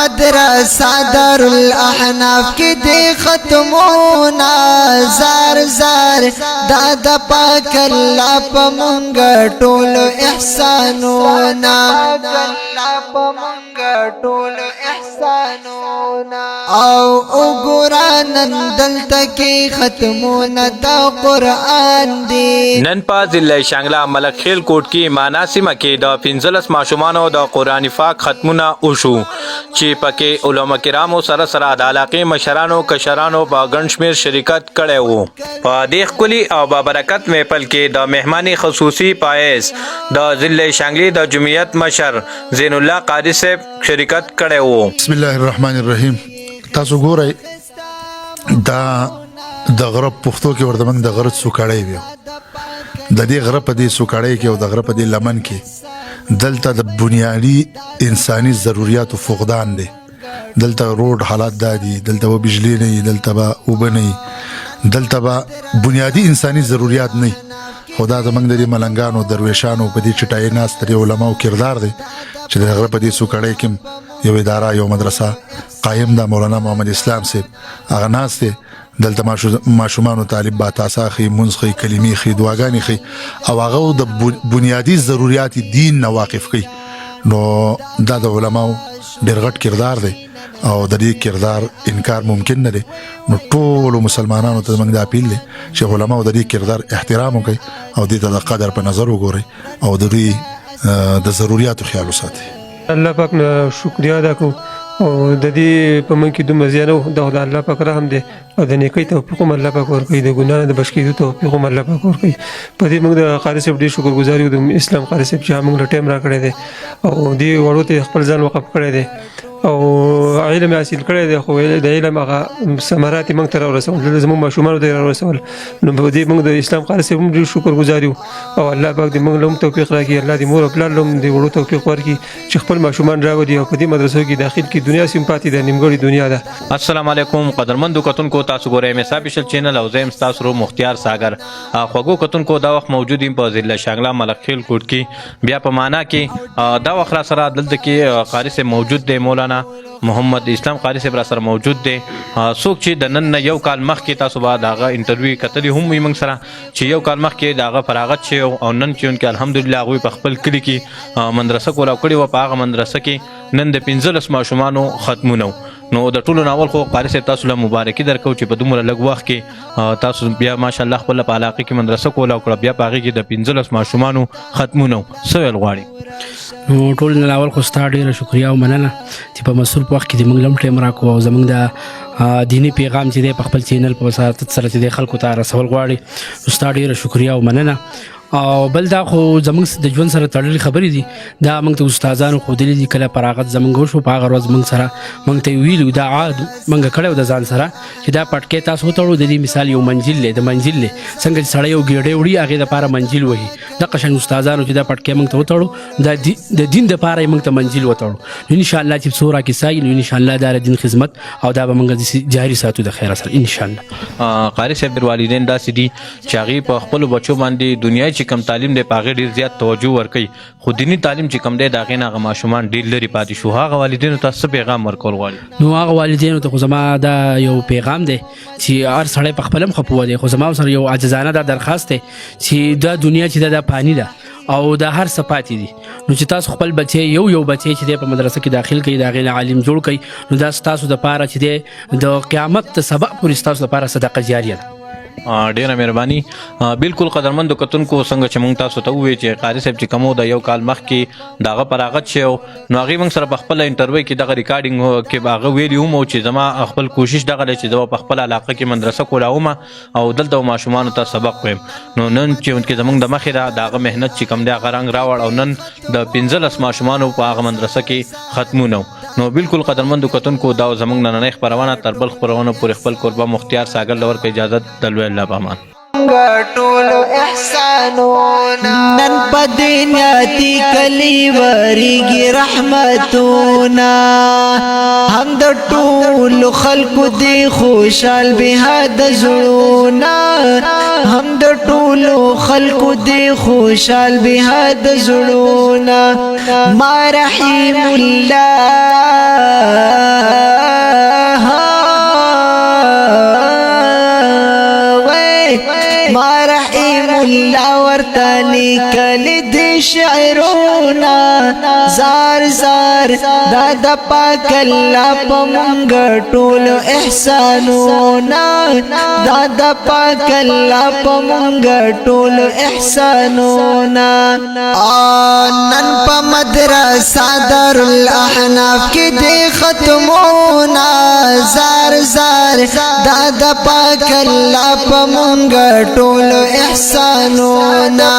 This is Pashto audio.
مدرسہ دار الاحناف کی دی ختمونا زار زار دادا پاک اللہ پا منگا ٹولو احسانونا او اگرانن دلتا کی ختمونا دا قرآن دی. نن په ضلع شانګله ملک خیل کوټ کې معنا سیمه کې د 15 ماشومانو د قرآن پاک ختمونه وشو چې پکې علما کرامو سره سره د علاقې مشرانو کشرانو په ګڼ شمېر شرکت کړی و. په دې ښکلي او بابرکت محفل کې د مهماني خصوصي پایز د ضلع شانګلې د جمعیت مشر زین الله قاری صاحب شرکت کړی و. بسم الله الرحمن الرحیم. تاسو ګورئ دا د غرب پښتو کې ورته موږ د غرب سوکاړی ویو. د دې غره په دې سوکاړی کې او د غره په دې لمن کې دلته د بنیادی انساني ضرورتو فقدان دی. دلته روډ حالات دادي، دلته به بجلی نه وي، دلته به اوبه نه وي، دلته به بنیادی انساني ضرورت نه وي. خو دا زموږ د دې ملنګانو درویشانو په دې چټایي ناست د علماو کردار دی چې د غره په دې سوکاړی کې یو اداره یو مدرسه قایم ده. مولانا محمد اسلام صاحب هغه ناست دی. دلته ماشومانو طالب با تاسا خي منځ خي کلمې خي دعاګانې خي او هغه د بنیادی ضرورت دین نه واقف کوي. نو دا د علماو ډېر غټ کردار دی او د دې کردار انکار ممکن نه دی. نو ټولو مسلمانانو ته موږ د اپیل دی چې علماو د دې کردار احترام وکړي او دې ته د قدر په نظر وګوري او د دوی د ضرورتو خیال وساتي. الله پاک نه شکریا ادا کوو او د دې په من کې دومره زیانه د الله پاک رحم دی او د نیکۍ توفیق هم الله پاک ورکوي، د ګناه د بچ کېدو توفیق هم الله پاک ورکوي. په دې موږ د قاري صاحب ډېر شکرګزار یو، د اسلام قاري صاحب چې موږ له ټایم راکړی دی او دې وړو ته خپل ځان وقف کړی دی او علم حاصل کړی دی. خو د علم هغه ثمرات موږ ته راورسول، زموږ ماشومانو ته راورسول. نو په دې موږ د اسلام قاري صاحب هم ډېر شکرګزار یو او الله پاک دې موږ له هم توفیق راکړي. الله دې مور او پلار له هم دې وړو توفیق ورکړي چې خپل ماشومان راوړي او په دې مدرسو کې داخل کړي. دنیا سیم پاتې ده، نیمګړې دنیا ده. السلام علیکم قدرمندو کتونکو، تاسو ګورئ مسابشل چینل او زم تاسو رو مختار ساگر. خوګو کتونکو دا وخت موجود یم په ضلع شانګله ملک خیل کوټ کې. بیا په معنا کې دا وخت را سره دلته کې قاری صاحب موجود دی، مولانا محمد اسلام قاری صاحب را سره موجود دی. څوک چې د نن یو کال مخکې تاسو به دغه انټرویو کتلی هم وي موږ سره چې یو کال مخکې دغه فراغت شوی او نن چې انکه الحمدلله هغوی په خپل کلي کې مدرسه کولاو کړې وه. په هغه مدرسه کې نن د 15 ماشومانو ختمونه. نو د ټولو ناول خو قاری صاحب تاسو له مبارکي درکو چې په دومره لږ وخت کې تاسو بیا ماشاءالله خپل په علاقه کې مدرسه کولاو کړه، بیا په هغې کې د 15 ماشومانو ختمونه. څه ویل غواړي؟ نو ټول نه اول خو ستا ډېره شکریا او مننه چې په مسؤل په وخت کې د موږ له هم ټایم راکړو او زموږ د دیني پیغام چې دی په خپل چینل په وسارت سره چې دی خلکو ته رسول غواړي. ستا ډېره شکریا او مننه. او بل دا خو زموږ د ژوند سره تړلې خبرې دي. دا موږ ته استادانو ښودلي دي. کله فراغت زموږ وشو په هغه ورځ موږ سره موږ ته ویلي دا عاد موږ کړی و د ځان سره چې دا پټکې تاسو وتړو. د دې مثال یو منجیل دی، د منجیل دی څنګه چې سړی یو ګېډۍ وړي هغې دپاره منجیل وهي، دغه شان استادانو چې دا پټکې موږ ته وتړو دا د دین دپاره یې موږ ته منجیل وتړو. نو انشاءالله چې څو راکیسه وي نو انشاءالله دا د دین خدمت او دا به موږ جاري ساتو د خیره سره انشاءالله. قاری صاحب ډېر والدین داسې دي چې هغې په خپلو بچو باندې دنیایي چې کم تعلیم دی په هغې ډېر زیات توجه ورکوي، خو دیني تعلیم چې کم دی د هغې نه هغه ماشومان ډېر لرې پاتې شو. هغه والدینو ته څه پیغام ورکول غواړي؟ نو هغه والدینو ته خو زما دا یو پیغام دی چې هر سړی په خپل هم ښه پوه دی، خو زما سره یو عاجزانه دا درخواست دی چې دا دنیا چې دا فاني ده او دا هر څه پاتې دي. نو چې تاسو خپل بچی یو بچی چې دی په مدرسه کې داخل کړئ، د هغې نه عالم جوړ کړئ، نو دا ستاسو دپاره چې دی د قیامت د سبا پورې ستاسو دپاره صدقه جاریه ده. ډیره مهرباني. بالکل قدرمندو کتونکو، څنګه چې موږ تاسو ته ووایو چې قاری صاحب چې کوم د یو کال مخکې دغه فراغت شوی نو هغې موږ سره په خپله انټرویو کې دغه ریکارډینګ کې به هغه ویلي هم چې زما خپل کوشش دغه دی چې زه په خپله علاقه کې مدرسه کولاومه او دلته ماشومانو ته سبق وایم. نو نن چې زموږ د مخې د هغه محنت چې کوم دی هغه رنګ راوړ او نن د 15 ماشومانو په هغه مدرسه کې ختمونه. نو بالکل قدرمندو کتونکو، دا زموږ نننۍ خپرونه تر بل خپرونو پورې خپل کوربه مختار ساګر له ورکړه اجازت دلوي الله پامان. ټولو احسانونه نن په دنیاتي کلی وریږي رحمتونه، هم د ټولو خلکو دی خوشحال بهاد زړونه، هم د ټولو خلکو دی خوشحال بهاد زړونه. ما رحیم الله ورتلی کلی دی شعرونا زار زار دا د پاک الله په مونږ ټول احسانونا دا د پاک الله په مونږ ټول احسانونا نن په مدرسه دار الاحناف کې دی ختمونا زار زار دا د پاک الله په مونږ ټول احسانونا